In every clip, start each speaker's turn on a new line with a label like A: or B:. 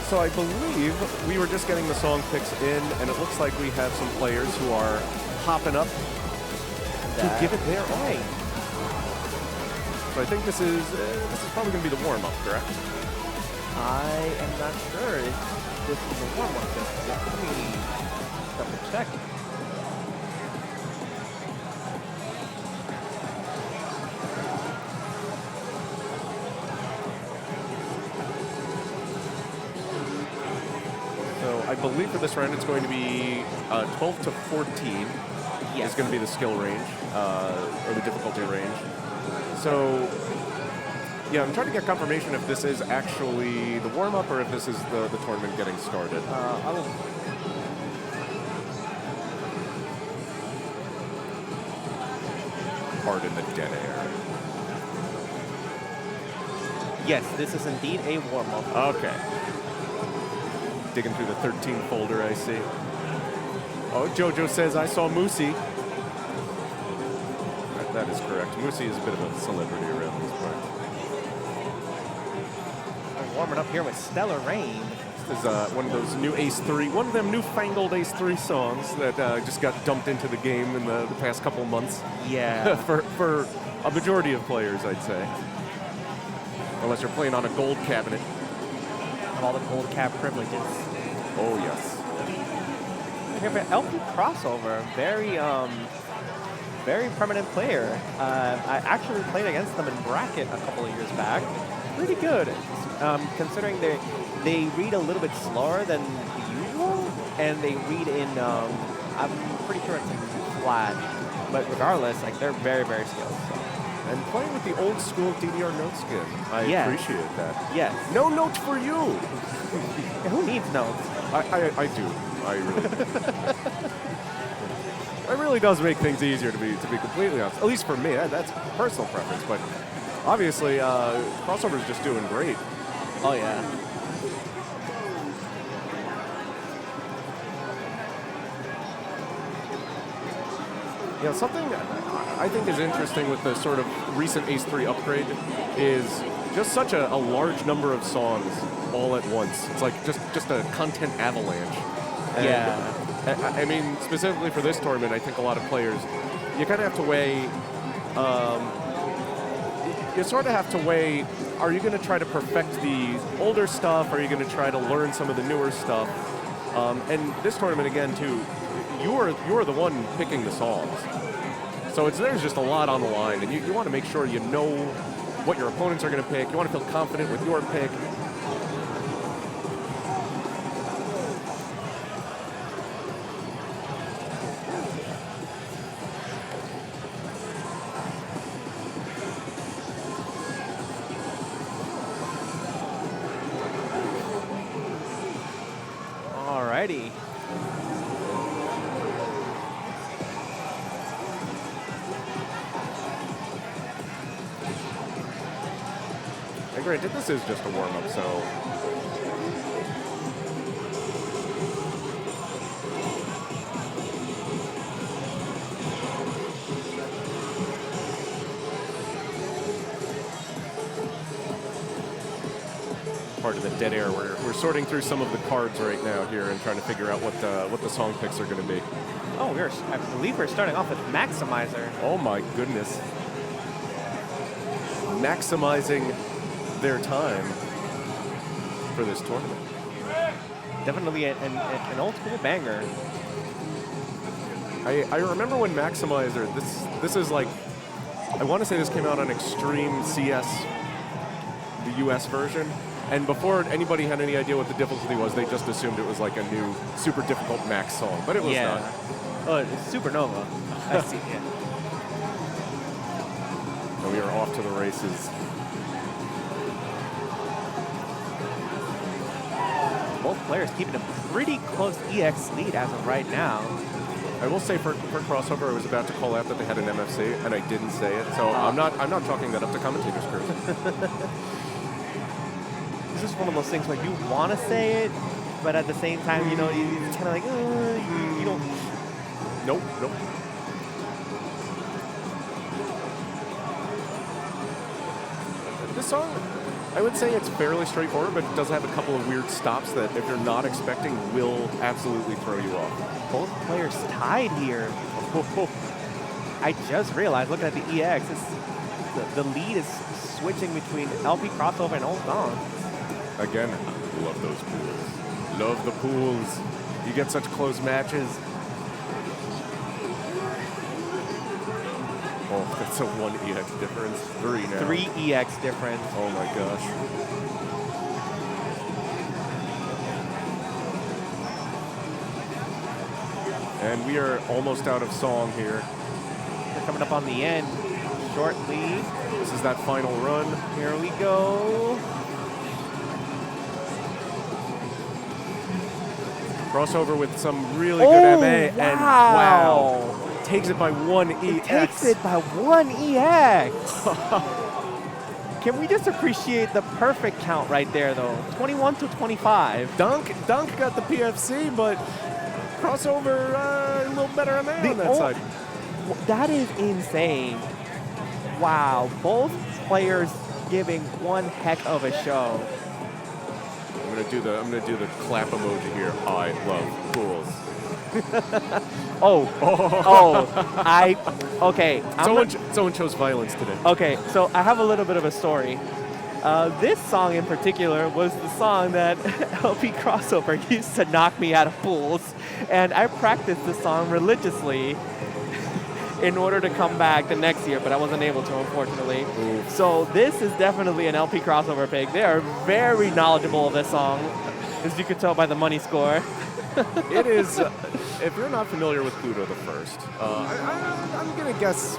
A: So I believe we were just getting the song picks in, and it looks like we have some players who are hopping up to give it their all. So I think this is probably going to be the warm-up, correct?
B: I am not sure if this is the warm-up. Let me double check.
A: I believe for this round it's going to be 12 to 14 is going to be the skill range, or the difficulty range. So, yeah, I'm trying to get confirmation if this is actually the warm-up or if this is the tournament getting started.
B: I will...
A: Pardon the dead air.
B: Yes, this is indeed a warm-up.
A: Okay. Digging through the 13 folder, I see. Oh, Jojo says, I saw Moosey. That is correct. Moosey is a bit of a celebrity around these parts.
B: I'm warming up here with Stellar Rain.
A: This is one of those new Ace 3, one of them newfangled Ace 3 songs that just got dumped into the game in the past couple months.
B: Yeah.
A: for a majority of players, I'd say. Unless you're playing on a gold cabinet.
B: All the gold cap privileges.
A: Oh yes.
B: Here for LPCrossOver, very prominent player. I actually played against them in bracket a couple of years back. Pretty good, considering they read a little bit slower than usual, and they read in I'm pretty sure it's in flat, but regardless, like they're very skilled. So.
A: And playing with the old school DDR note skin. I appreciate that.
B: Yes.
A: No notes for you.
B: Who needs notes?
A: I do. I really do. It really does make things easier to be completely honest. At least for me. That's personal preference. But obviously, Crossover is just doing great.
B: Oh yeah.
A: Yeah, something I think is interesting with the sort of recent Ace 3 upgrade is just such a large number of songs all at once. It's like just a content avalanche. And
B: yeah.
A: I mean, specifically for this tournament, I think a lot of players, you kind of have to weigh, you sort of have to weigh, are you going to try to perfect the older stuff? Are you going to try to learn some of the newer stuff? And this tournament, again, too, you're the one picking the songs. So there's just a lot on the line, and you want to make sure you know what your opponents are going to pick. You want to feel confident with your pick.
B: Alrighty.
A: Granted, this is just a warm-up, so... Part of the dead air. We're sorting through some of the cards right now here and trying to figure out what the song picks are going to be.
B: Oh, I believe we're starting off with Maximizer.
A: Oh my goodness. Maximizing their time for this tournament.
B: Definitely an old school banger.
A: I remember when Maximizer, this is like, I want to say this came out on Extreme CS, the US version, and before anybody had any idea what the difficulty was, they just assumed it was like a new super difficult Max song, but it was not.
B: Oh, it's Supernova. I see, yeah.
A: And we are off to the races.
B: Both players keeping a pretty close EX lead as of right now.
A: I will say for Crossover, I was about to call out that they had an MFC, and I didn't say it, so I'm not chalking that up to commentators' crew.
B: This is one of those things where you want to say it, but at the same time, you know, it's kind of like, you don't.
A: Nope. This song, I would say it's fairly straightforward, but it does have a couple of weird stops that, if you're not expecting, will absolutely throw you off.
B: Both players tied here. I just realized, looking at the EX, the lead is switching between LPCrossOver and Old Donk.
A: Again, love those pools. Love the pools. You get such close matches. Oh, that's a 1 EX difference. 3 now.
B: 3 EX difference.
A: Oh my gosh. And we are almost out of song here.
B: We're coming up on the end shortly.
A: This is that final run.
B: Here we go.
A: Crossover with some really good MA.
B: Wow.
A: And wow. Takes it by 1 EX.
B: It takes it by 1 EX. Can we just appreciate the perfect count right there, though? 21 to 25.
A: Donk got the PFC, but Crossover a little better MA on that side.
B: That is insane. Wow, both players giving one heck of a show.
A: I'm gonna do the clap emoji here. I love pools.
B: Okay.
A: Someone chose violence today.
B: Okay, so I have a little bit of a story. This song in particular was the song that LPCrossOver used to knock me out of pools, and I practiced the song religiously in order to come back the next year, but I wasn't able to, unfortunately.
A: Ooh.
B: So this is definitely an LPCrossOver pick. They are very knowledgeable of this song, as you can tell by the money score.
A: It is, if you're not familiar with Pluto the First, I'm gonna guess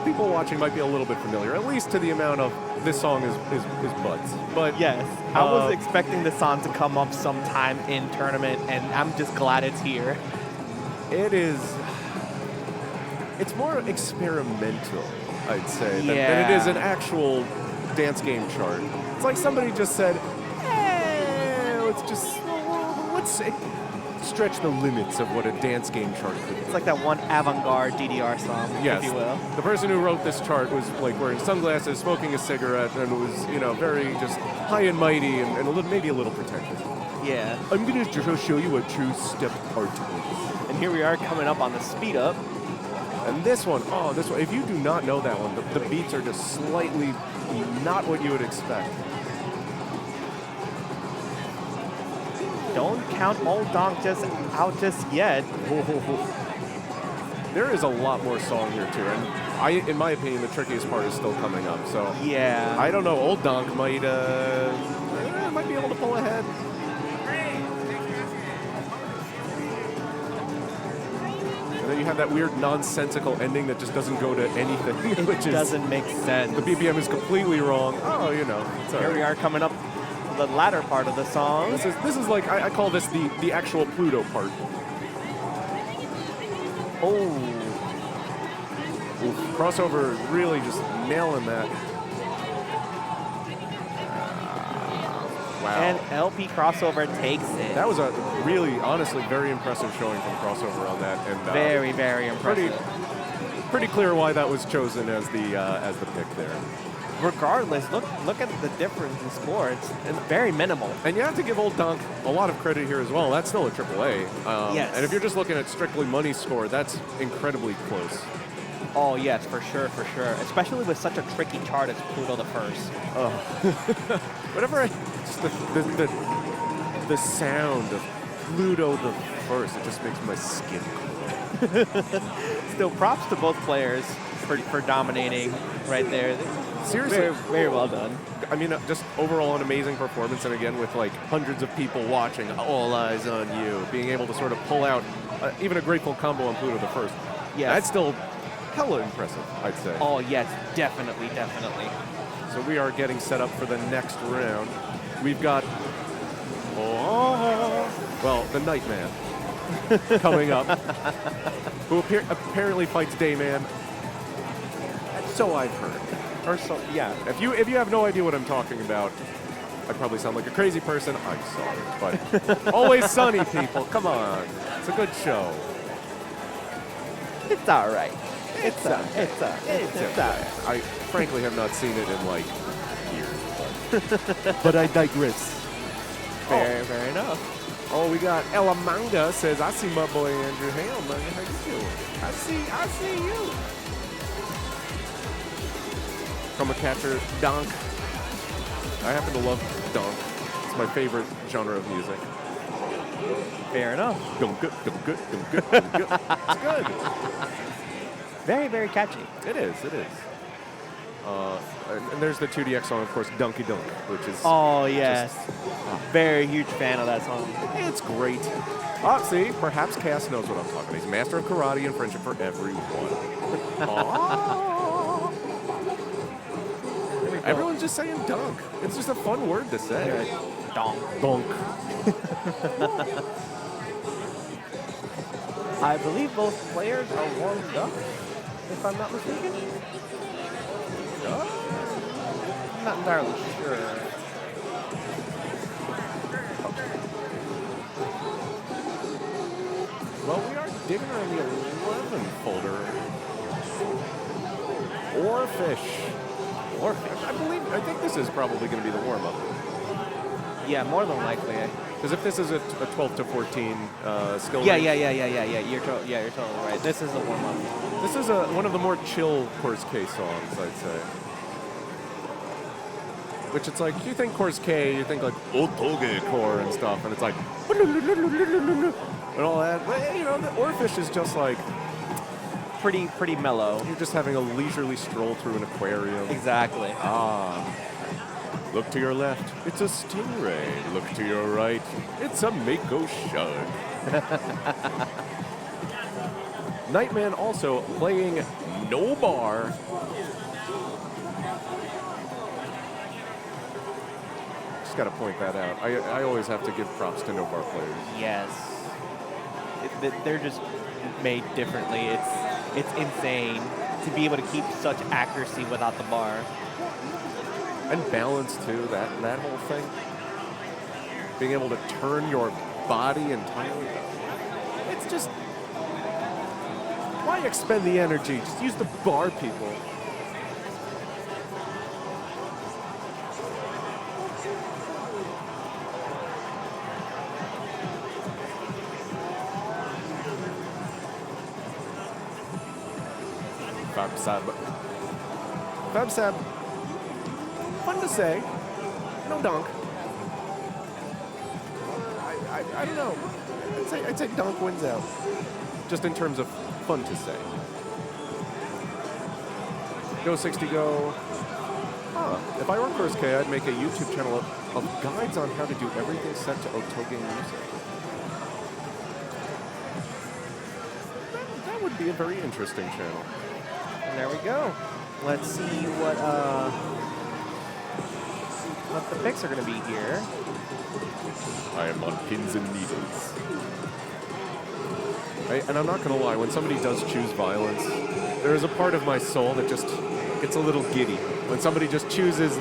A: people watching might be a little bit familiar, at least to the amount of this song is butts. But
B: yes, I was expecting this song to come up sometime in tournament, and I'm just glad it's here.
A: It's more experimental, I'd say, than it is an actual dance game chart. It's like somebody just said, let's stretch the limits of what a dance game chart could be.
B: It's like that one avant-garde DDR song,
A: yes.
B: if you will.
A: The person who wrote this chart was like wearing sunglasses, smoking a cigarette, and was, very just high and mighty and maybe a little pretentious.
B: Yeah.
A: I'm going to show you what true step art is.
B: And here we are coming up on the speed up.
A: And this one, if you do not know that one, the beats are just slightly not what you would expect.
B: Don't count Old Donk out just yet.
A: There is a lot more song here too, and in my opinion, the trickiest part is still coming up. So
B: yeah,
A: I don't know. Old Donk might be able to pull ahead. And then you have that weird nonsensical ending that just doesn't go to anything.
B: It doesn't make sense.
A: The BPM is completely wrong. Oh, it's
B: here we are coming up the latter part of the song.
A: This is like I call this the actual Pluto part.
B: Oh.
A: Oof. Crossover really just nailing that. Wow.
B: And LPCrossOver takes it.
A: That was a really, honestly, very impressive showing from Crossover on that. And
B: very, very impressive.
A: Pretty clear why that was chosen as the pick there.
B: Regardless, look at the difference in score. It's very minimal.
A: And you have to give Old Donk a lot of credit here as well. That's still a AAA.
B: Yes.
A: And if you're just looking at strictly money score, that's incredibly close.
B: Oh, yes, for sure. Especially with such a tricky chart as Pluto the First.
A: Oh. Whatever, the sound of Pluto the First, it just makes my skin crawl.
B: Still, props to both players for dominating right there.
A: Seriously.
B: Very, very well done.
A: I mean, just overall an amazing performance, and again, with like hundreds of people watching, all eyes on you, being able to sort of pull out even a grateful combo on Pluto the First.
B: Yeah,
A: that's still hella impressive, I'd say.
B: Oh, yes, definitely.
A: So we are getting set up for the next round. We've got, the Nightman coming up, who apparently fights Dayman. So I've heard. Or so, yeah. If you have no idea what I'm talking about, I probably sound like a crazy person. I'm sorry, but always sunny, people. Come on, it's a good show.
B: It's all right. It's all right.
A: I frankly have not seen it in like But I digress.
B: Fair enough.
A: Oh, we got Ella Manga says, I see my boy Andrew. Hey, Manga, how you doing? I see you. Commentated Donk. I happen to love Donk. It's my favorite genre of music.
B: Fair enough.
A: It's good.
B: Very, very catchy.
A: It is. And there's the 2DX song, of course, Donkey Donk, which is...
B: Oh, yes. Very huge fan of that song.
A: It's great. Oh, see, perhaps Cass knows what I'm talking about. He's master of karate and friendship for everyone. Everyone's just saying dunk. It's just a fun word to say.
B: Donk.
A: Donk.
B: I believe both players are warmed up, if I'm not mistaken. I'm not entirely sure.
A: Well, we are digging around the 11 folder. Oarfish. I think this is probably going to be the warm-up.
B: Yeah, more than likely.
A: Because if this is a 12 to 14 skill
B: Yeah.
A: range,
B: You're totally right. This is a warm-up.
A: this is one of the more chill Course K songs, I'd say. Which it's like, you think Course K, you think like Otoge core and stuff, and it's like and all that. But, you know, the Oarfish is just like
B: Pretty mellow.
A: you're just having a leisurely stroll through an aquarium.
B: Exactly.
A: Look to your left, it's a stingray. Look to your right, it's a mako shad. Nightman also playing no bar. Just gotta point that out. I always have to give props to no bar players.
B: Yes. They're just made differently. It's insane to be able to keep such accuracy without the bar.
A: And balance too, that whole thing. Being able to turn your body entirely. It's just, why expend the energy? Just use the bar, people. FabSab. Fun to say. No dunk. I don't know. I'd say dunk wins out. Just in terms of fun to say. Go 60 go. If I were Course K, I'd make a YouTube channel of guides on how to do everything set to Otoge music. That would be a very interesting channel.
B: And there we go. Let's see what the picks are going to be here.
A: I am on pins and needles. And I'm not going to lie, when somebody does choose violence, there is a part of my soul that just gets a little giddy. When somebody just chooses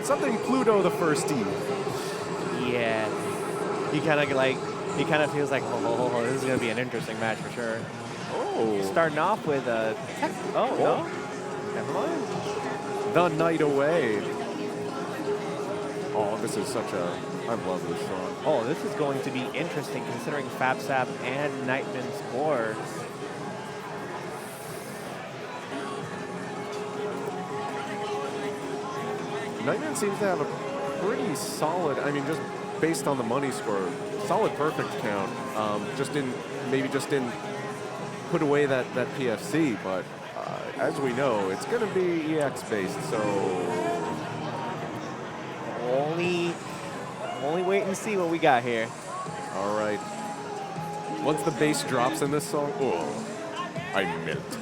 A: something Pluto The First DSP.
B: Yeah. He kind of feels like, oh, this is going to be an interesting match for sure.
A: Oh.
B: Starting off with a no. Never mind.
A: The Night Away. Oh, this is such a... I love this song.
B: Oh, this is going to be interesting considering FabSab and Nightman's score.
A: Nightman seems to have a pretty solid, I mean, just based on the money score, solid perfect count. Just didn't put away that PFC, but as we know, it's going to be EX based, so...
B: Only wait and see what we got here.
A: All right. Once the bass drops in this song, oh, I melt.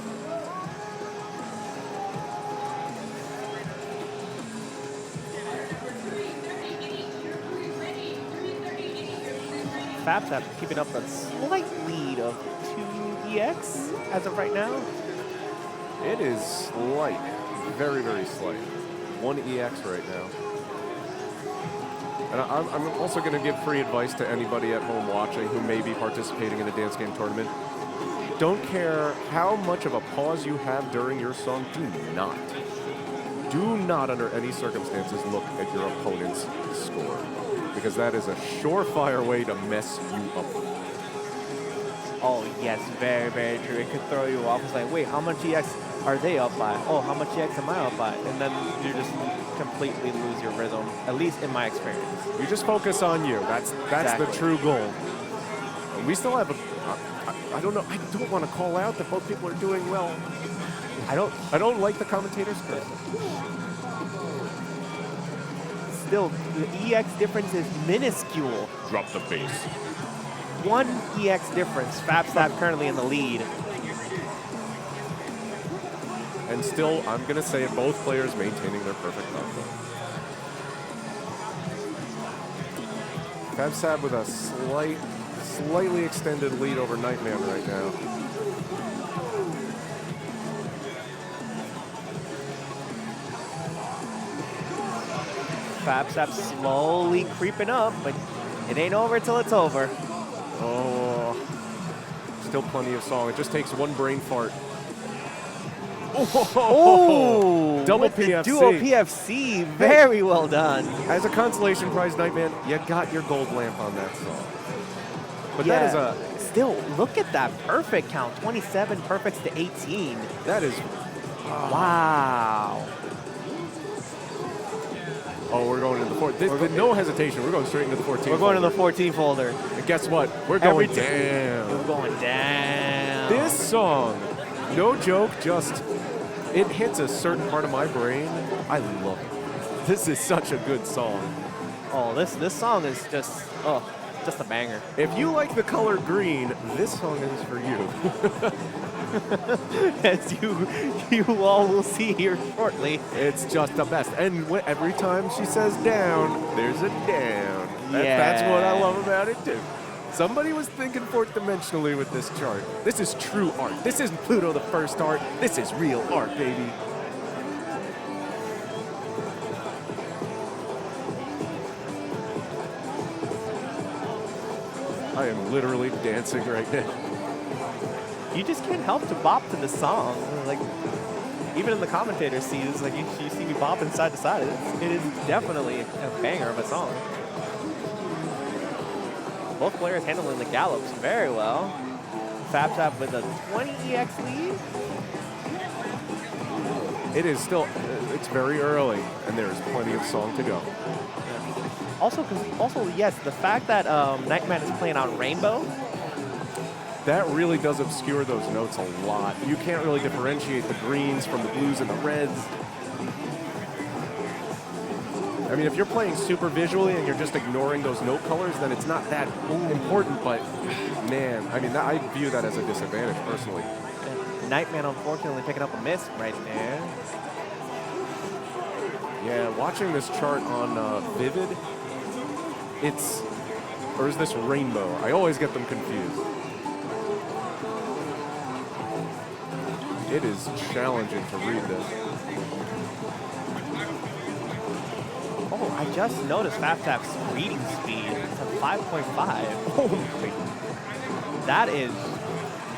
B: FabSab keeping up a slight lead of 2EX as of right now.
A: It is slight, very, very slight. 1 EX right now. And I'm also going to give free advice to anybody at home watching who may be participating in a dance game tournament. Don't care how much of a pause you have during your song, do not do not under any circumstances look at your opponent's score, because that is a surefire way to mess you up.
B: Oh, yes, very, very true. It could throw you off. It's like, wait, how much EX are they up by? Oh, how much EX am I up by? And then you just completely lose your rhythm, at least in my experience.
A: You just focus on you. That's
B: Exactly.
A: the true goal. And we still have a, I don't know, I don't want to call out that both people are doing well. I don't like the commentators curse.
B: Still, the EX difference is minuscule.
A: Drop the bass.
B: 1 EX difference. FabSab currently in the lead.
A: And still, I'm going to say both players maintaining their perfect combo. FabSab with a slightly extended lead over Nightman right now.
B: FabSab slowly creeping up, but it ain't over till it's over.
A: Oh, still plenty of song. It just takes one brain fart.
B: Oh,
A: double
B: with the
A: PFC.
B: duo PFC. Very well done.
A: As a consolation prize, Nightman, you got your gold lamp on that song. But
B: Yeah.
A: that is a...
B: Still, look at that perfect count. 27 perfects to 18.
A: That is...
B: Wow.
A: Oh, we're going into the 14th. No hesitation. We're going straight into the 14th.
B: We're going to the 14 folder.
A: And guess what? We're going down.
B: We're going down.
A: This song, no joke, just... It hits a certain part of my brain. I love it. This is such a good song.
B: Oh, this song is just a banger.
A: If you like the color green, this song is for you.
B: As you all will see here shortly.
A: It's just the best. And every time she says down, there's a down. That's what I love about it too. Somebody was thinking fourth dimensionally with this chart. This is true art. This isn't Pluto the First art. This is real art, baby. I am literally dancing right now.
B: You just can't help to bop to the song. Like, even in the commentator seats, like you see me bopping side to side. It is definitely a banger of a song. Both players handling the gallops very well. FabSab with a 20 EX lead.
A: It is still, it's very early, and there is plenty of song to go.
B: Also, yes, the fact that Nightman is playing on Rainbow.
A: That really does obscure those notes a lot. You can't really differentiate the greens from the blues and the reds. I mean, if you're playing super visually and you're just ignoring those note colors, then it's not that important, but man, I mean, I view that as a disadvantage personally.
B: Nightman unfortunately picking up a miss right there.
A: Yeah, watching this chart on Vivid, or is this Rainbow? I always get them confused. It is challenging to read this.
B: Oh, I just noticed FabSab's reading speed. It's a 5.5.
A: Oh my.
B: That is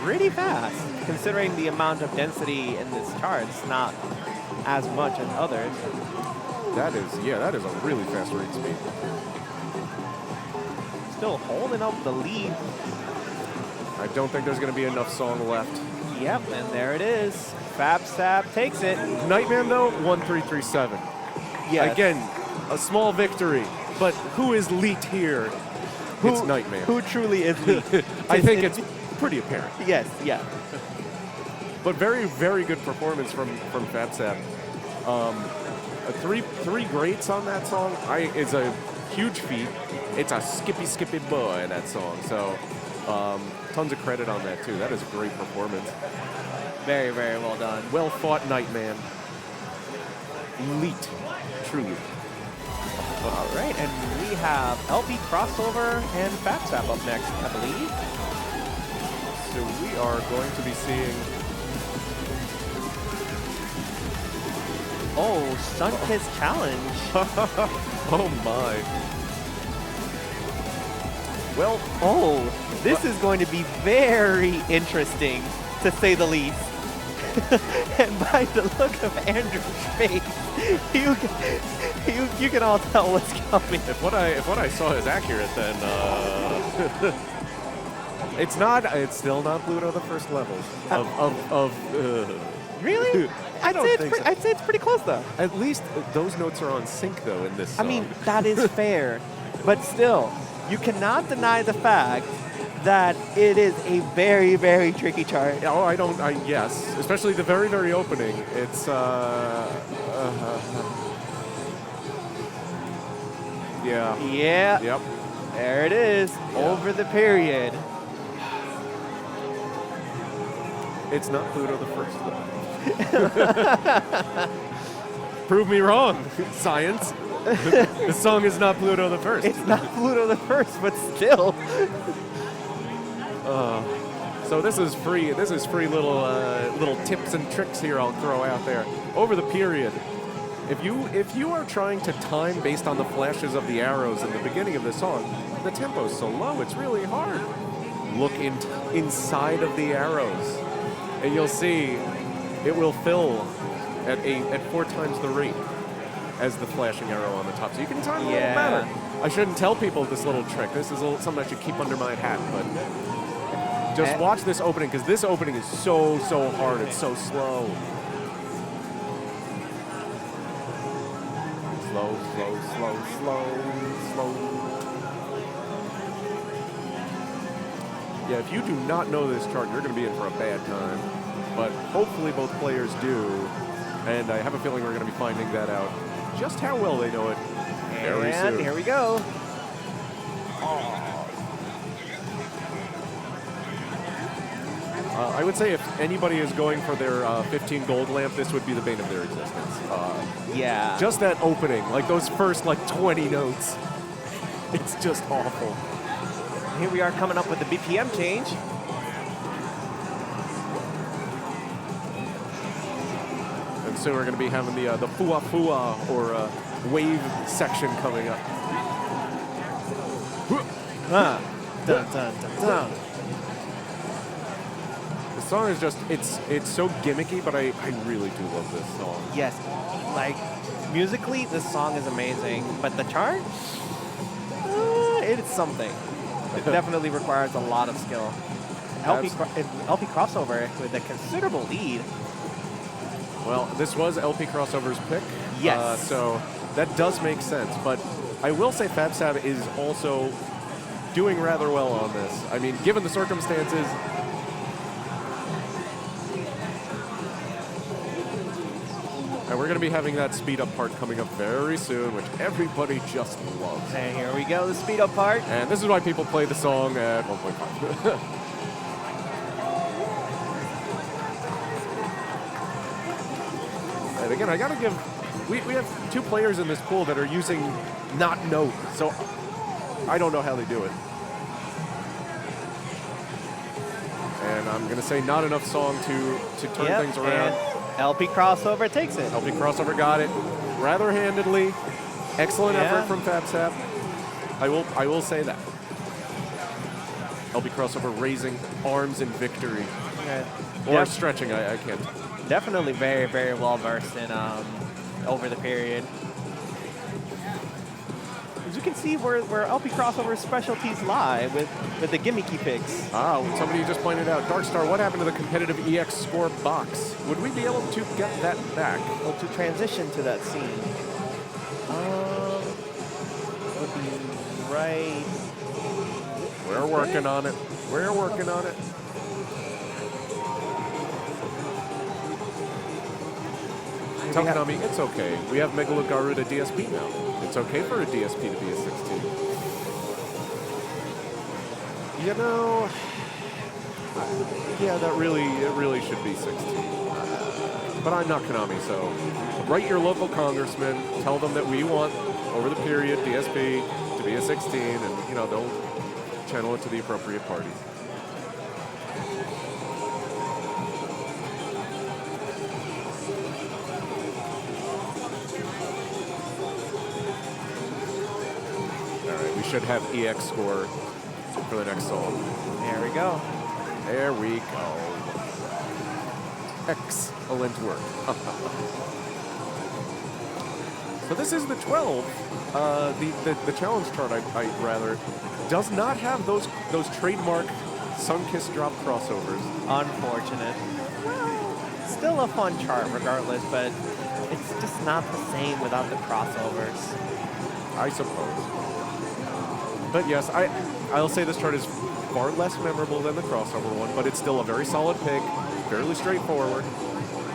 B: pretty fast, considering the amount of density in this chart. It's not as much as others.
A: That is a really fast read speed.
B: Still holding up the lead.
A: I don't think there's going to be enough song left.
B: Yep, and there it is. FabSab takes it.
A: Nightman, though, 1337.
B: Yes.
A: Again, a small victory, but who is leet here? It's Nightman.
B: Who truly is lead?
A: I think it's pretty apparent.
B: Yes, yeah.
A: But very, very good performance from FabSab. Three greats on that song is a huge feat. It's a skippy boy, that song. So tons of credit on that, too. That is a great performance.
B: Very, very well done.
A: Well fought, Nightman. Leet, truly.
B: All right, and we have LPCrossOver and FabSab up next, I believe.
A: So we are going to be seeing...
B: Oh, SUNKiSS Challenge.
A: Oh my. Well,
B: this is going to be very interesting, to say the least. And by the look of Andrew's face, you can all tell what's coming.
A: If what I saw is accurate, then it's not. It's still not Pluto the First levels of.
B: Really?
A: I don't think so.
B: I'd say it's pretty close though.
A: At least those notes are on sync though in this song.
B: I mean, that is fair, but still, you cannot deny the fact that it is a very, very tricky chart.
A: Oh, yes, especially the very, very opening. It's yeah.
B: Yeah.
A: Yep.
B: There it is.
A: Yeah.
B: Over the period.
A: It's not Pluto the First though. Prove me wrong, science. The song is not Pluto the First.
B: It's not Pluto the First, but still.
A: So this is free. This is free little tips and tricks here I'll throw out there. Over the period, if you are trying to time based on the flashes of the arrows in the beginning of the song, the tempo is so low it's really hard. Look inside of the arrows, and you'll see it will fill at 4 times the rate as the flashing arrow on the top. So you can time a little better. I shouldn't tell people this little trick. This is something I should keep under my hat, but just watch this opening, because this opening is so hard. It's so slow. Slow. Yeah, if you do not know this chart, you're going to be in for a bad time. But hopefully both players do, and I have a feeling we're going to be finding that out just how well they know it very soon.
B: And here we go.
A: I would say if anybody is going for their 15 gold lamp, this would be the bane of their existence.
B: Yeah.
A: Just that opening, like those first 20 notes, it's just awful.
B: Here we are coming up with the BPM change.
A: And soon we're going to be having the fua or wave section coming up.
B: Dun, dun, dun, dun.
A: The song is just, it's so gimmicky, but I really do love this song.
B: Yes, like musically, this song is amazing, but the chart, it's something. It definitely requires a lot of skill. LPCrossOver with a considerable lead.
A: Well, this was LPCrossOver's pick.
B: Yes.
A: So that does make sense, but I will say FabSab is also doing rather well on this. I mean, given the circumstances, and we're going to be having that speed up part coming up very soon, which everybody just loves.
B: And here we go, the speed up part.
A: And this is why people play the song at 1.5. And again, I got to give, we have 2 players in this pool that are using not note, so I don't know how they do it. And I'm going to say not enough song to turn things around.
B: LPCrossOver takes it.
A: LPCrossOver got it rather handedly. Excellent effort from FabSab. I will say that. LPCrossOver raising arms in victory. Or stretching, I can't.
B: Definitely very, very well versed in over the period. As you can see where LPCrossOver's specialties lie with the gimmicky picks.
A: Somebody just pointed out, Darkstar, what happened to the competitive EX score box? Would we be able to get that back?
B: Well, to transition to that scene, would be right.
A: We're working on it. We're working on it. Tell Konami, it's okay. We have Garuda DSP now. It's okay for a DSP to be a 16. You know, yeah, it really should be 16. But I'm not Konami, so write your local congressman, tell them that we want, over the period, DSP to be a 16, and, they'll channel it to the appropriate parties. Should have EX score for the next song.
B: There we go.
A: There we go. Excellent work. but this is the 12. The challenge chart, I rather, does not have those trademark SUNKiSS drop crossovers.
B: Unfortunate. Well, still a fun chart regardless, but it's just not the same without the crossovers.
A: I suppose. But yes, I'll say this chart is far less memorable than the crossover one, but it's still a very solid pick, fairly straightforward,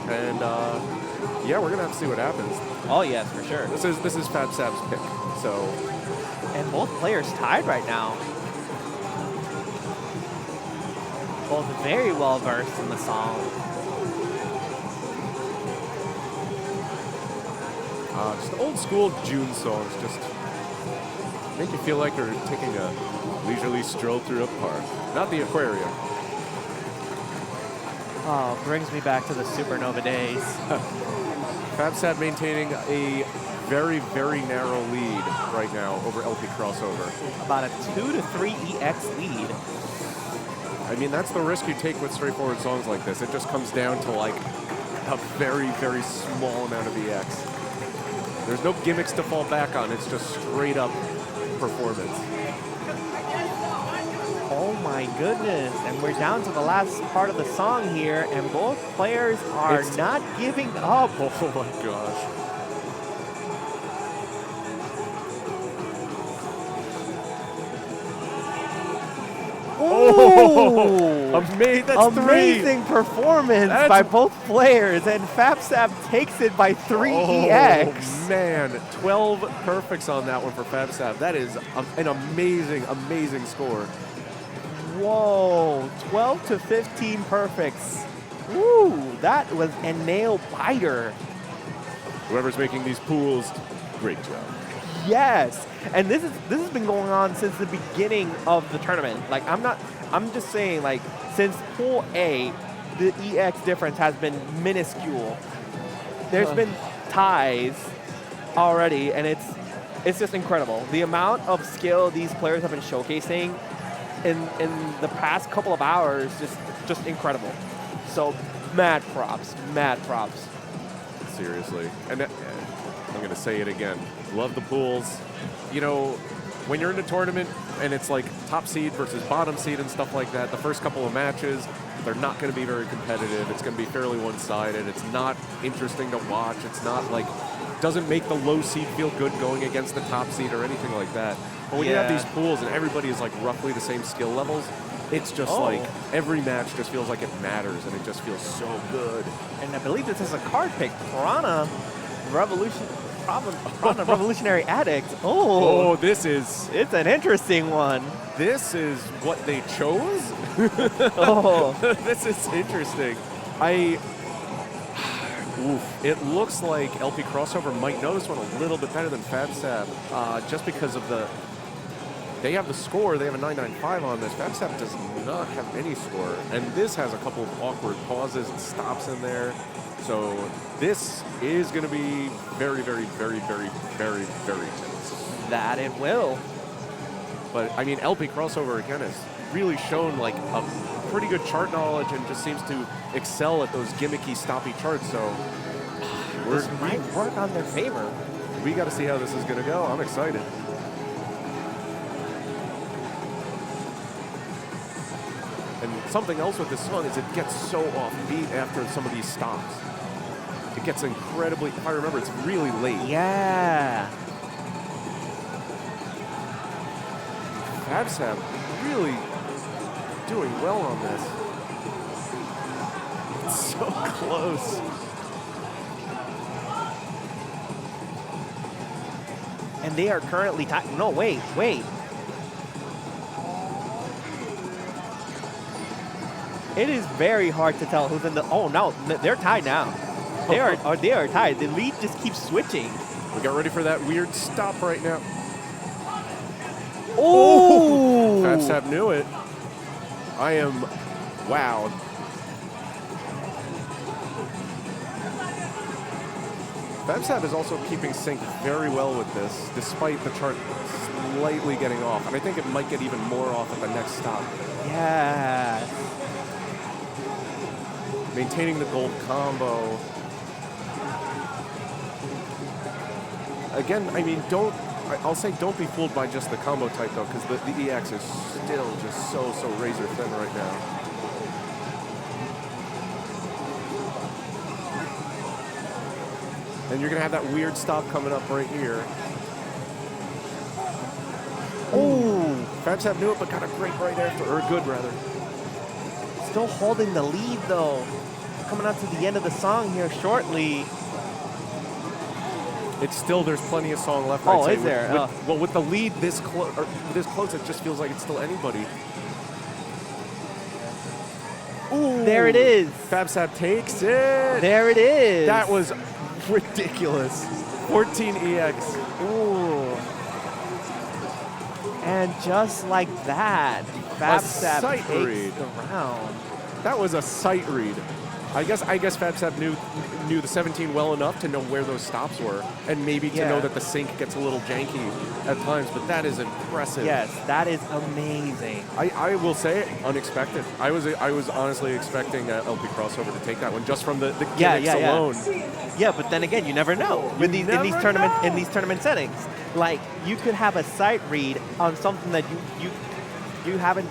A: and yeah, we're gonna have to see what happens.
B: Oh yes, for sure.
A: This is Fab Sab's pick, so.
B: And both players tied right now. Both very well versed in the song.
A: Just old school June songs, just make you feel like you're taking a leisurely stroll through a park, not the aquarium.
B: Oh, brings me back to the Supernova days.
A: FabSab maintaining a very, very narrow lead right now over LPCrossOver.
B: About a 2 to 3 EX lead.
A: I mean, that's the risk you take with straightforward songs like this. It just comes down to like a very, very small amount of EX. There's no gimmicks to fall back on. It's just straight up performance.
B: Oh my goodness. And we're down to the last part of the song here, and both players are not giving up.
A: Oh my gosh.
B: Oh!
A: That's
B: amazing performance by both players, and FabSab takes it by 3 EX.
A: Man, 12 perfects on that one for FabSab. That is an amazing, amazing score.
B: Whoa, 12 to 15 perfects. Woo, that was a nail biter.
A: Whoever's making these pools, great job.
B: Yes, and this has been going on since the beginning of the tournament. Like I'm just saying, like, since pool A, the EX difference has been minuscule. There's been ties already, and it's just incredible. The amount of skill these players have been showcasing in the past couple of hours, just incredible. So mad props, mad props.
A: Seriously, and I'm gonna say it again. Love the pools. You know, when you're in a tournament and it's like top seed versus bottom seed and stuff like that, the first couple of matches, they're not going to be very competitive. It's going to be fairly one-sided. It's not interesting to watch. It's not like, doesn't make the low seed feel good going against the top seed or anything like that. But when you have these pools and everybody is like roughly the same skill levels, it's just like every match just feels like it matters, and it just feels so good.
B: And I believe this is a card pick. Revolutionary Addict.
A: Oh, it's
B: an interesting one.
A: This is what they chose? This is interesting. It looks like LPCrossOver might know this one a little bit better than FabSab, just because of they have the score, they have a 995 on this. FabSab does not have any score, and this has a couple of awkward pauses and stops in there. So this is going to be very, very, very, very, very, very tense.
B: That it will.
A: But I mean, LPCrossOver again has really shown like a pretty good chart knowledge and just seems to excel at those gimmicky, stoppy charts. So
B: this might work on their favor.
A: We got to see how this is going to go. I'm excited. And something else with this song is it gets so offbeat after some of these stops. It gets incredibly, if I remember, it's really late.
B: Yeah.
A: FabSab really doing well on this. It's so close.
B: And they are currently tied. No, wait. It is very hard to tell who's in the. Oh no, they're tied now. They are tied. The lead just keeps switching.
A: We got ready for that weird stop right now.
B: Oh!
A: FabSab knew it. I am wowed. FabSab is also keeping sync very well with this, despite the chart slightly getting off. And I think it might get even more off at the next stop.
B: Yeah.
A: Maintaining the gold combo. again, I mean, I'll say don't be fooled by just the combo type though, because the EX is still just so razor thin right now. And you're gonna have that weird stop coming up right here. Oh, FabSab knew it, but got a great right after, or a good rather.
B: Still holding the lead though. Coming out to the end of the song here shortly.
A: It's still, there's plenty of song left.
B: Oh,
A: I'd say.
B: is there?
A: Well, with the lead this close, it just feels like it's still anybody. Ooh,
B: there it is.
A: FabSab takes it.
B: There it is.
A: That was ridiculous. 14 EX.
B: Ooh. And just like that, FabSab takes the round.
A: That was a sight read. I guess FabSab knew the 17 well enough to know where those stops were, and maybe to know that the sync gets a little janky at times. But that is impressive.
B: Yes, that is amazing.
A: I will say it, unexpected. I was honestly expecting LPCrossOver to take that one just from the gimmicks alone.
B: Yeah, but then again, you never know in these tournament settings. Like you could have a sight read on something that you haven't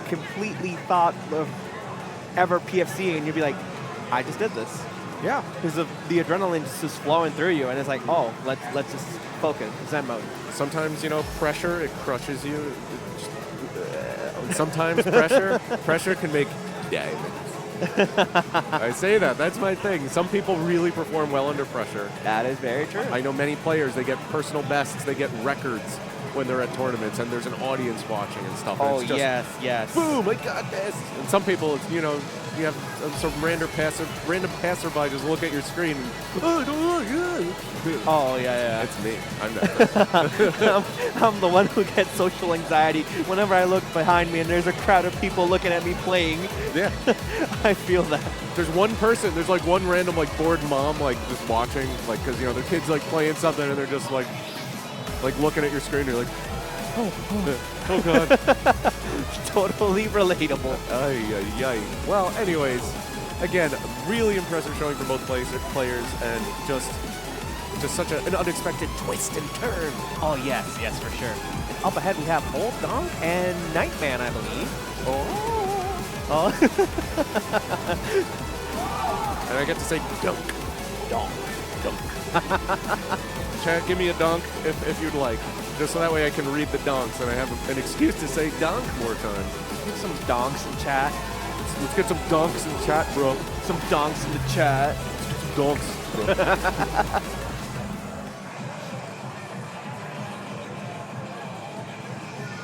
B: completely thought of ever PFC, and you'd be like, I just did this.
A: Yeah,
B: because the adrenaline just flowing through you, and it's like, oh, let's just focus, Zen mode.
A: Sometimes pressure, it crushes you. Sometimes pressure can make diamonds. I say that. That's my thing. Some people really perform well under pressure.
B: That is very true.
A: I know many players. They get personal bests. They get records when they're at tournaments, and there's an audience watching and stuff.
B: Oh,
A: and it's just,
B: yes.
A: Boom! I got this. And some people, it's, you have some random passerby just look at your screen. And,
B: oh yeah.
A: It's me. I'm that.
B: I'm the one who gets social anxiety whenever I look behind me and there's a crowd of people looking at me playing.
A: Yeah.
B: I feel that.
A: There's one person. There's like one random bored mom just watching, because their kid's playing something and they're just like looking at your screen. You're like, oh god.
B: Totally relatable.
A: Ay. Well, anyways, again, really impressive showing from both players, and just such an unexpected twist and turn.
B: Oh yes, for sure. And up ahead we have old Donk and Nightman, I believe. Oh.
A: And I get to say dunk.
B: Donk.
A: Chat, give me a dunk if you'd like. Just so that way I can read the donks and I have an excuse to say donk more times.
B: Get some donks in chat.
A: Let's get some donks in chat, bro.
B: Some donks in the chat.
A: Donks, bro.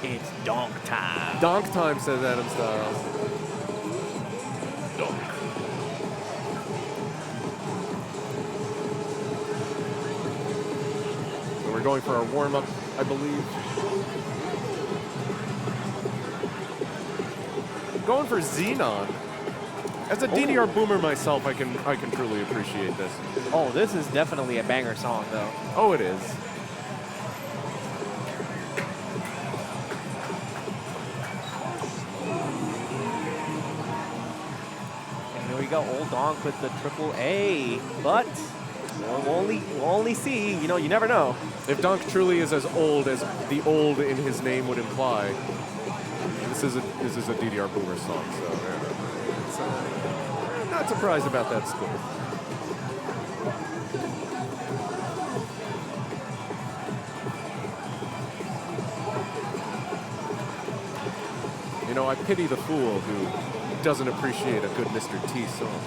B: It's donk time.
A: Donk time, says Adam Styles. Donk. So we're going for our warm-up, I believe. Going for Xenon. As a DDR boomer myself, I can truly appreciate this.
B: Oh, this is definitely a banger song, though.
A: Oh, it is.
B: And here we go, old Donk with the AAA, but we'll only see. You never know.
A: If Donk truly is as old as the old in his name would imply, this is a DDR boomer song, so I'm not surprised about that score. I pity the fool who doesn't appreciate a good Mr. T song.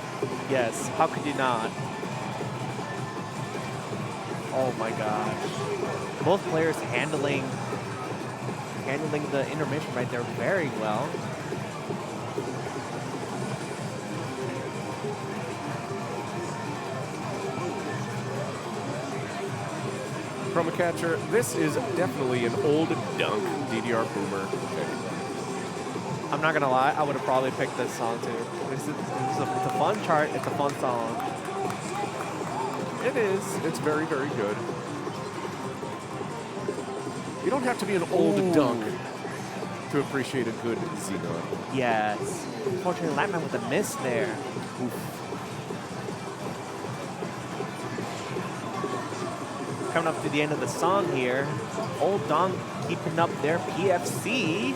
B: Yes, how could you not? Oh my gosh. Both players handling the intermission right there very well.
A: Chroma Catcher, this is definitely an old Donk DDR boomer pick.
B: I'm not gonna lie, I would have probably picked this song too. It's a fun chart, it's a fun song.
A: It is. It's very, very good. You don't have to be an old Donk to appreciate a good Xenon.
B: Yes. Unfortunately, Nightman with a miss there. Oof. coming up to the end of the song here. Old Donk keeping up their PFC.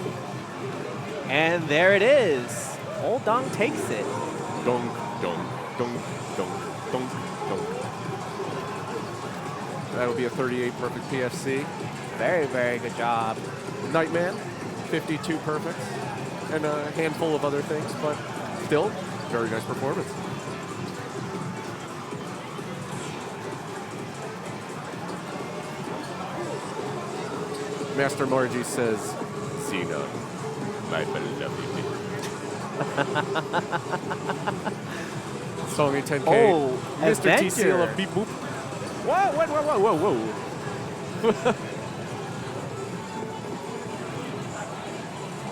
B: And there it is. Old Donk takes it.
A: Donk, donk, donk, donk, donk, donk. That would be a 38 perfect PFC.
B: Very, very good job.
A: Nightman, 52 perfects. And a handful of other things, but still, very nice performance. Master Margie says, Xenon, my beloved. Songy 10K.
B: Oh,
A: Mr.
B: Avenger.
A: TCL of Beep Boop. Whoa.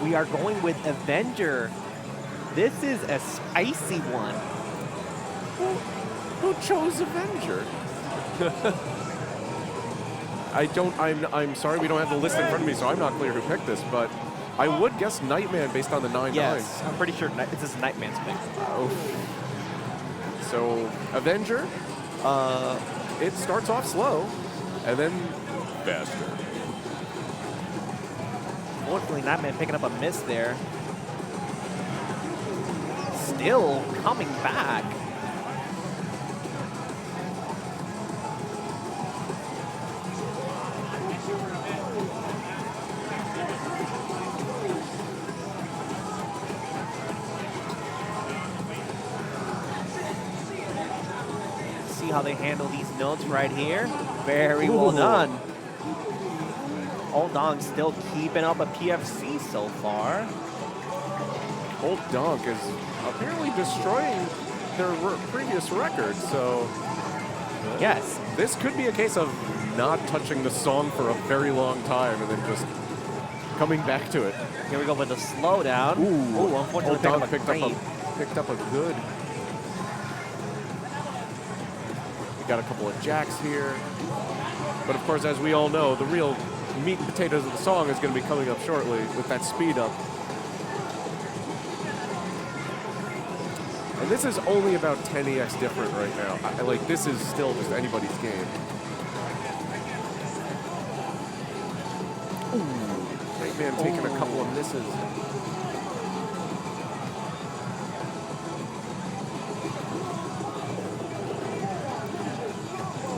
B: We are going with Avenger. This is a spicy one.
A: Who chose Avenger? I'm sorry we don't have the list in front of me, so I'm not clear who picked this, but I would guess Nightman based on the 9-9.
B: Yes, I'm pretty sure it's this Nightman's pick.
A: So Avenger, it starts off slow, and then faster.
B: Unfortunately, Nightman picking up a miss there. Still coming back. See how they handle these notes right here. Very well done. Old Donk still keeping up a PFC so far.
A: Old Donk is apparently destroying their previous record, so
B: Yes.
A: this could be a case of not touching the song for a very long time and then just coming back to it.
B: Here we go with the slowdown. Ooh, unfortunately,
A: Old Donk
B: picked
A: picked up a good. We got a couple of jacks here. But of course, as we all know, the real meat and potatoes of the song is going to be coming up shortly with that speed up. And this is only about 10EX different right now. Like, this is still just anybody's game. Ooh, Nightman taking a couple of misses.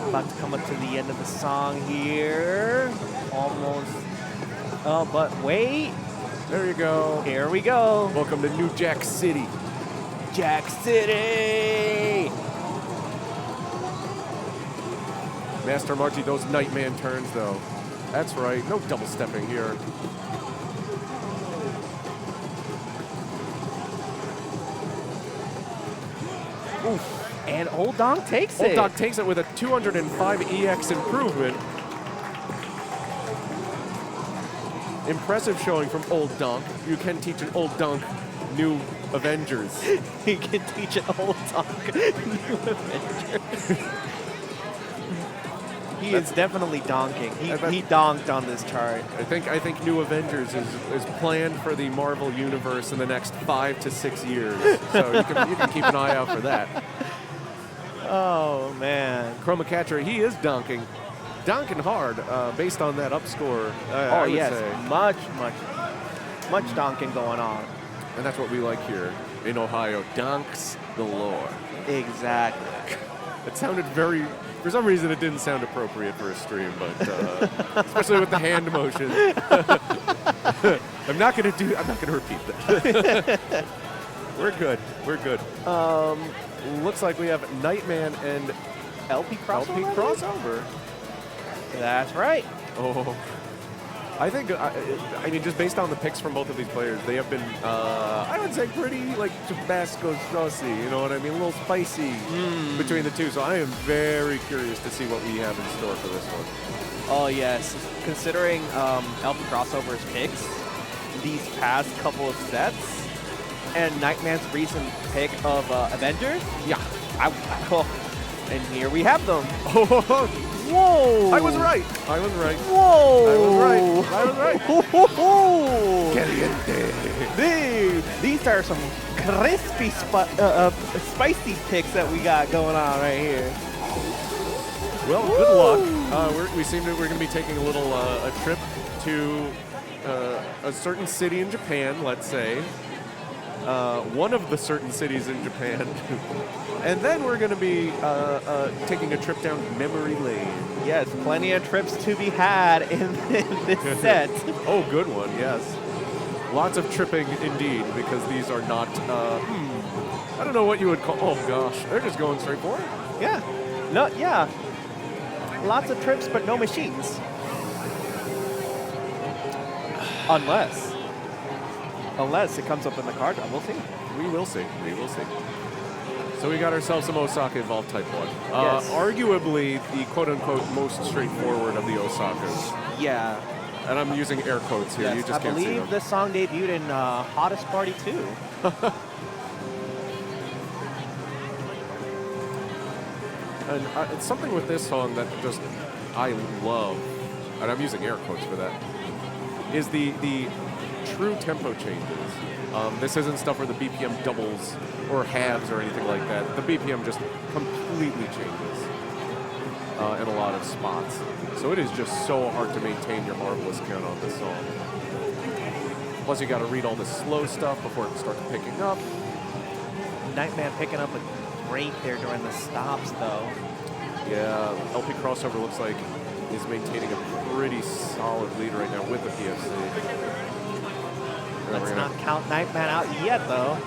B: About to come up to the end of the song here. Almost. Oh, but wait.
A: There you go.
B: Here we go.
A: Welcome to New Jack City.
B: Jack City.
A: Master Margie, those Nightman turns, though. That's right. No double stepping here.
B: Oof. And Old Donk takes it.
A: Old Donk takes it with a 205 EX improvement. Impressive showing from Old Donk. You can teach an Old Donk new Avengers.
B: He can teach an Old Donk new Avengers. He is definitely donking. He donked on this chart.
A: I think New Avengers is planned for the Marvel Universe in the next 5 to 6 years. So you can keep an eye out for that.
B: Oh, man.
A: Chroma Catcher, he is donking hard based on that up score. I would
B: yes.
A: say.
B: Much donking going on.
A: And that's what we like here in Ohio. Donks galore.
B: Exactly.
A: It sounded very, for some reason it didn't sound appropriate for a stream, but especially with the hand motion. I'm not gonna repeat that. We're good. Looks like we have Nightman and
B: LPCrossOver? That's right.
A: Oh. I think, I mean, just based on the picks from both of these players, they have been, I would say, pretty, like, Tabasco saucy, you know what I mean? A little spicy between the two. So I am very curious to see what we have in store for this one.
B: Oh, yes. Considering LPCrossOver's picks these past couple of sets, and Nightman's recent pick of Avenger,
A: Yeah.
B: and here we have them.
A: Whoa! I was right.
B: Whoa!
A: I was right.
B: Caliente. Dude, these are some crispy, spicy picks that we got going on right here.
A: Well, good luck. We seem to we're going to be taking a little a trip to a certain city in Japan, let's say. One of the certain cities in Japan. And then we're going to be taking a trip down memory lane.
B: Yes, plenty of trips to be had in this set.
A: Oh, good one, yes. Lots of tripping indeed, because these are not, I don't know what you would call, oh gosh, they're just going straight forward.
B: Yeah, no, yeah. Lots of trips, but no machines. Unless it comes up in the card drop, we'll see.
A: We will see, we will see. So we got ourselves some Osaka Evolved Type 1.
B: Yes.
A: Arguably the quote-unquote most straightforward of the Osakas.
B: Yeah.
A: And I'm using air quotes here,
B: Yes,
A: you just
B: I
A: can't see them.
B: believe this song debuted in Hottest Party 2.
A: And it's something with this song that just I love, and I'm using air quotes for that, is the true tempo changes. This isn't stuff where the BPM doubles or halves or anything like that. The BPM just completely changes in a lot of spots. So it is just so hard to maintain your marvelous count on this song. Plus you got to read all the slow stuff before it starts picking up.
B: Nightman picking up a great there during the stops, though.
A: Yeah, LPCrossOver looks like is maintaining a pretty solid lead right now with the PFC.
B: Let's not count Nightman out yet, though.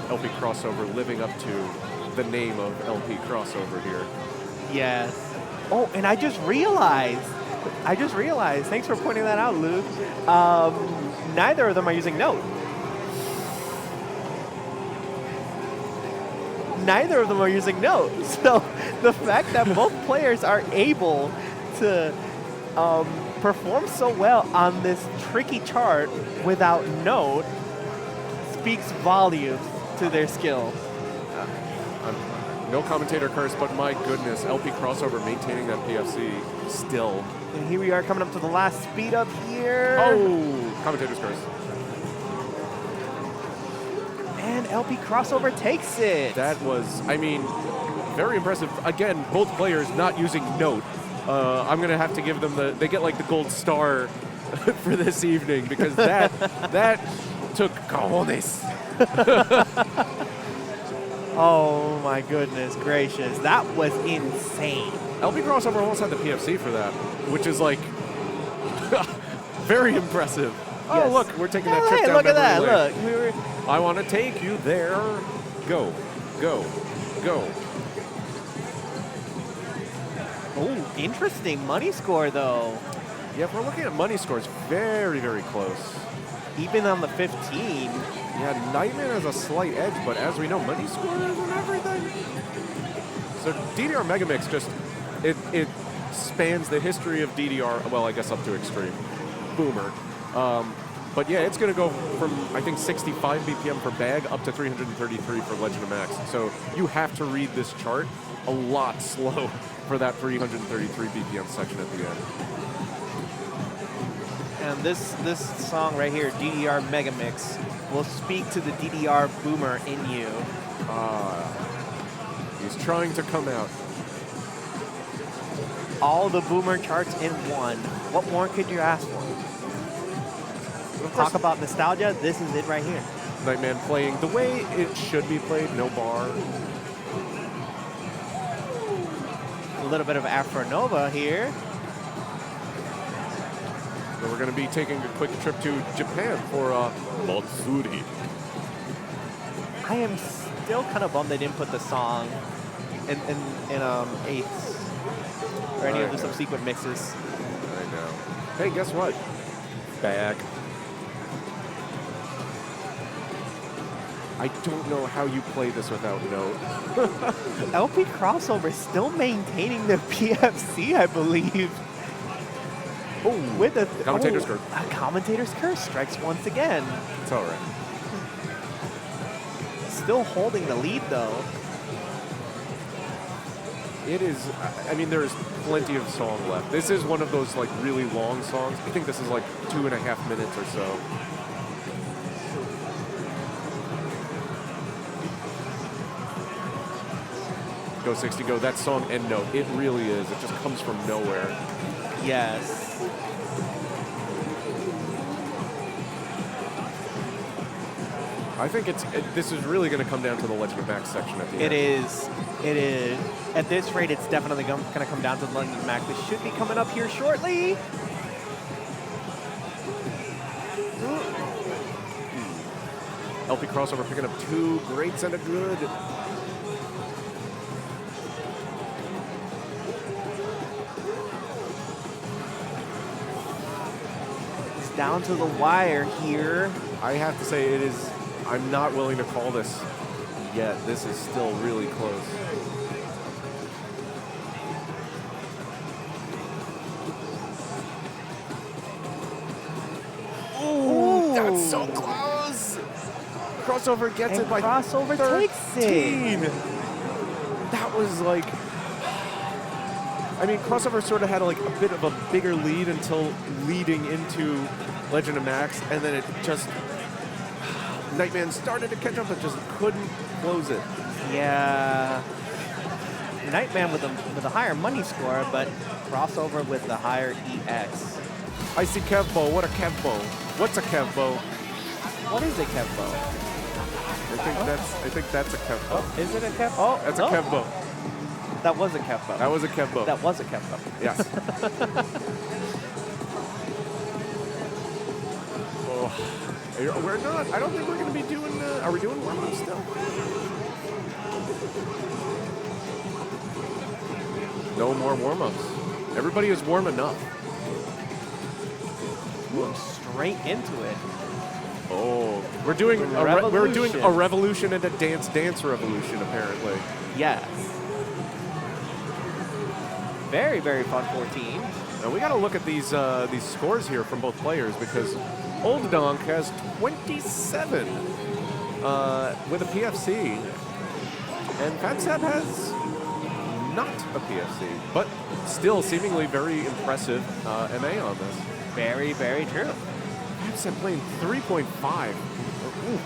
A: LPCrossOver living up to the name of LPCrossOver here.
B: Yes. Oh, and I just realized, thanks for pointing that out, Luke. Neither of them are using note. Neither of them are using note. So the fact that both players are able to perform so well on this tricky chart without note speaks volumes to their skill.
A: No commentator curse, but my goodness, LPCrossOver maintaining that PFC still.
B: And here we are coming up to the last speed up here.
A: Oh, commentator's curse.
B: And LPCrossOver takes it.
A: That was, I mean, very impressive. Again, both players not using note. I'm going to have to give them they get like the gold star for this evening because that took cojones.
B: Oh my goodness gracious, that was insane.
A: LPCrossOver almost had the PFC for that, which is like very impressive.
B: Yes.
A: Oh look, we're taking that trip
B: hey,
A: down
B: look at that,
A: memory lane.
B: look.
A: I want to take you there. Go, go, go.
B: Oh, interesting money score though.
A: Yeah, if we're looking at money scores, very, very close.
B: Even on the 15.
A: Yeah, Nightman has a slight edge, but as we know, money scores and everything. So DDR MEGAMIX just, it spans the history of DDR, well, I guess up to extreme, boomer. But yeah, it's going to go from, I think, 65 BPM for bag up to 333 for Legend of Max. So you have to read this chart a lot slow for that 333 BPM section at the end.
B: And this song right here, DDR MEGAMIX, will speak to the DDR boomer in you.
A: He's trying to come out.
B: All the boomer charts in one. What more could you ask for? Talk about nostalgia, this is it right here.
A: Nightman playing the way it should be played, no bar.
B: A little bit of Afro Nova here.
A: So we're going to be taking a quick trip to Japan for Matsuri.
B: I am still kind of bummed they didn't put the song in eighths or any of the subsequent mixes.
A: I know. Hey, guess what? Bag. I don't know how you play this without note.
B: LPCrossOver still maintaining the PFC, I believe. Oh, with a
A: commentator's curse.
B: A commentator's curse strikes once again.
A: It's all right.
B: Still holding the lead, though.
A: It is, I mean, there's plenty of song left. This is one of those, like, really long songs. I think this is, like, 2.5 minutes or so. Go 60 Go, that song end note, it really is. It just comes from nowhere.
B: Yes.
A: I think this is really going to come down to the Legend of Max section at the end.
B: It is. It is. At this rate, it's definitely going to come down to the Legend of Max, which should be coming up here shortly.
A: LPCrossOver picking up 2 greats and a good.
B: It's down to the wire here.
A: I have to say it is. I'm not willing to call this yet. This is still really close. Ooh, that's so close. Crossover gets
B: And
A: it by
B: Crossover
A: 13.
B: takes it.
A: That was like, I mean, Crossover sort of had like a bit of a bigger lead until leading into Legend of Max, and then it just, Nightman started to catch up but just couldn't close it.
B: Yeah. Nightman with a higher money score, but Crossover with the higher EX.
A: I see Kevbo. What a Kevbo. What's a Kevbo?
B: What is a Kevbo?
A: I think that's a Kevbo.
B: Oh, is it a Kevbo? Oh,
A: That's a Kevbo.
B: That was a Kevbo.
A: That was a Kevbo.
B: That was a Kevbo.
A: Yes. Oh, we're not. I don't think we're going to be doing. Are we doing warm-up still? No more warm-ups. Everybody is warm enough.
B: Going straight into it.
A: Oh, we're doing a revolution and a dance revolution apparently.
B: Yes. Very, very fun 14.
A: Now we got to look at these scores here from both players because Old Donk has 27 with a PFC, and Fab Sab has not a PFC, but still seemingly very impressive MA on this.
B: Very, very true.
A: Fab Sab playing 3.5. Ooh.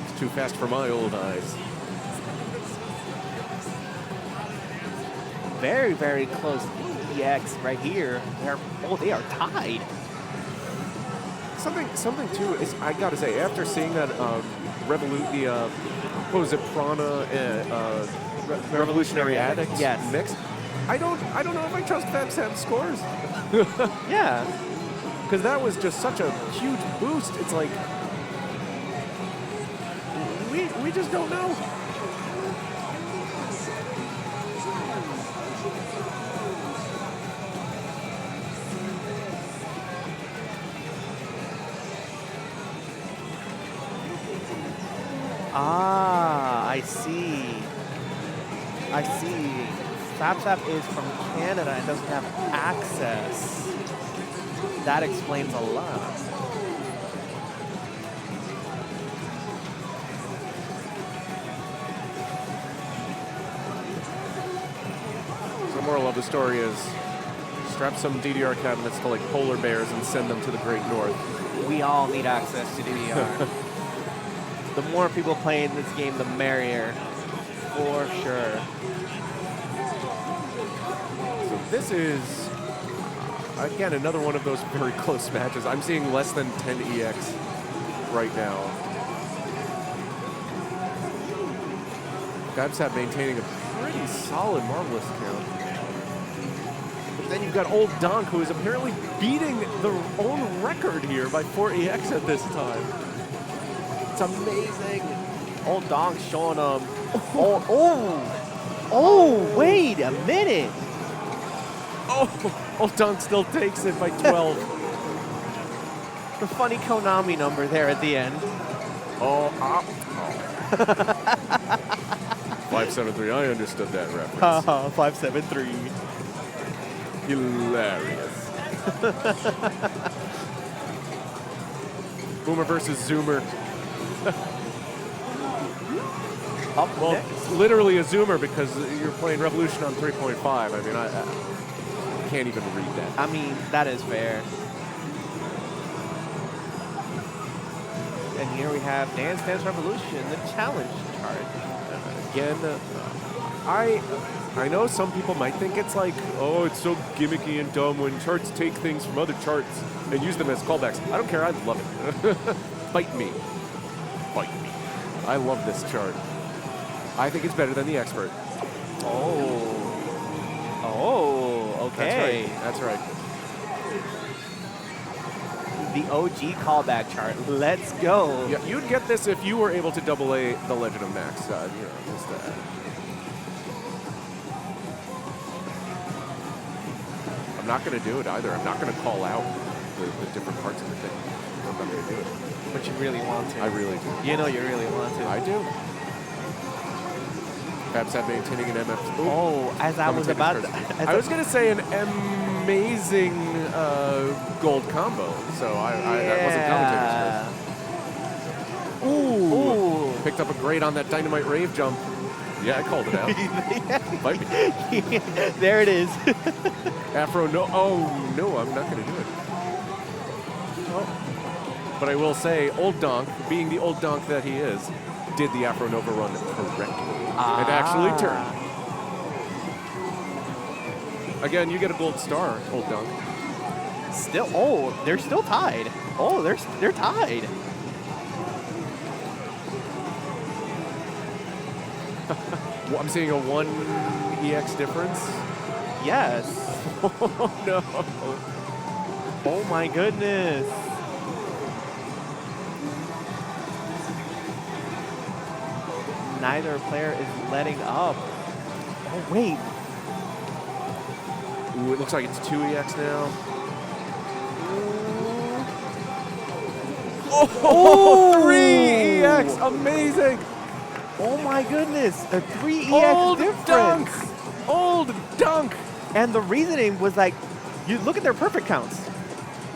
A: It's too fast for my old eyes.
B: Very, very close EX right here. They are tied.
A: Something too is I gotta say after seeing that what was it, PRANA Revolutionary Addict mix, I don't know if I trust Fab Sab's scores.
B: Yeah,
A: because that was just such a huge boost. It's like we just don't know.
B: Ah, I see. I see. Fab Sab is from Canada and doesn't have access. That explains a lot.
A: The moral of the story is strap some DDR cabinets to like polar bears and send them to the Great North.
B: We all need access to DDR. The more people playing this game, the merrier, for sure.
A: So this is, again, another one of those very close matches. I'm seeing less than 10 EX right now. FabSab maintaining a pretty solid Marvelous count. But then you've got Old Donk, who is apparently beating their own record here by 4 EX at this time. It's amazing.
B: Old Donk showing them. Oh, wait a minute.
A: Oh, Old Donk still takes it by 12.
B: The funny Konami number there at the end.
A: 573, I understood that reference.
B: 573.
A: Hilarious. Boomer versus Zoomer. Well,
B: next.
A: literally a Zoomer because you're playing Revolution on 3.5. I mean, I can't even read that.
B: I mean, that is fair. And here we have Dance Dance Revolution, the challenge chart.
A: Again, I know some people might think it's like, oh, it's so gimmicky and dumb when charts take things from other charts and use them as callbacks. I don't care. I love it. Fight me. Fight me. I love this chart. I think it's better than the expert.
B: Oh. Oh, okay.
A: That's right.
B: The OG callback chart. Let's go.
A: Yeah, you'd get this if you were able to double A the Legend of Max. You know, just that. I'm not going to do it either. I'm not going to call out the different parts of the thing. I'm not going to do it.
B: But you really want to.
A: I really do.
B: You know you really want to.
A: I do. FabSab maintaining an MF. Ooh.
B: Oh, as I was about to.
A: I was going to say an amazing gold combo, so that wasn't commentator's curse. Ooh. Picked up a grade on that Dynamite Rave jump. Yeah, I called it out. Might be.
B: There it is.
A: Afro, no. Oh, no, I'm not going to do it. Oh. But I will say, old Donk, being the old Donk that he is, did the Afro Nova run correctly. And actually turned. Again, you get a gold star, old Donk.
B: Still, oh, they're still tied. Oh, they're tied.
A: Well, I'm seeing a 1 EX difference.
B: Yes.
A: Oh, no.
B: Oh, my goodness. Neither player is letting up. Oh, wait.
A: Ooh, it looks like it's 2 EX now. Oh, 3 EX. Amazing.
B: Oh, my goodness. A 3 EX
A: Old
B: difference.
A: Donk. Old Donk.
B: And the reasoning was like, you look at their perfect counts.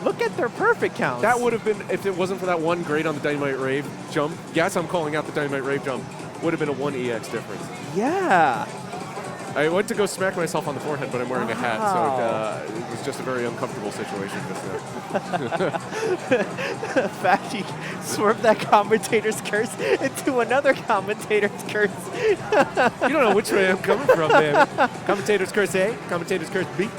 B: Look at their perfect counts.
A: That would have been, if it wasn't for that 1 grade on the Dynamite Rave jump. Yes, I'm calling out the Dynamite Rave jump. Would have been a 1 EX difference.
B: Yeah.
A: I went to go smack myself on the forehead, but I'm wearing a hat, so it was just a very uncomfortable situation just there.
B: In fact, he swerved that commentator's curse into another commentator's curse.
A: You don't know which way I'm coming from, man. Commentator's curse A, commentator's curse B.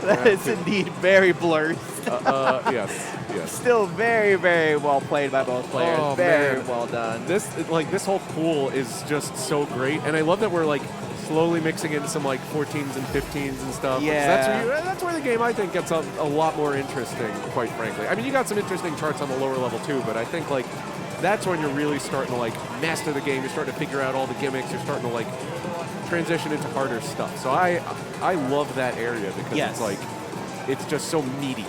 B: That is indeed very blurred.
A: Yes.
B: Still very, very well played by both players.
A: Oh,
B: very
A: man.
B: well done.
A: This whole pool is just so great, and I love that we're like slowly mixing in some like 14s and 15s and stuff.
B: Yeah.
A: That's where the game I think gets a lot more interesting, quite frankly. I mean, you got some interesting charts on the lower level too, but I think like that's when you're really starting to like master the game. You're starting to figure out all the gimmicks. You're starting to like transition into harder stuff. So I love that area because
B: Yes.
A: it's like it's just so meaty.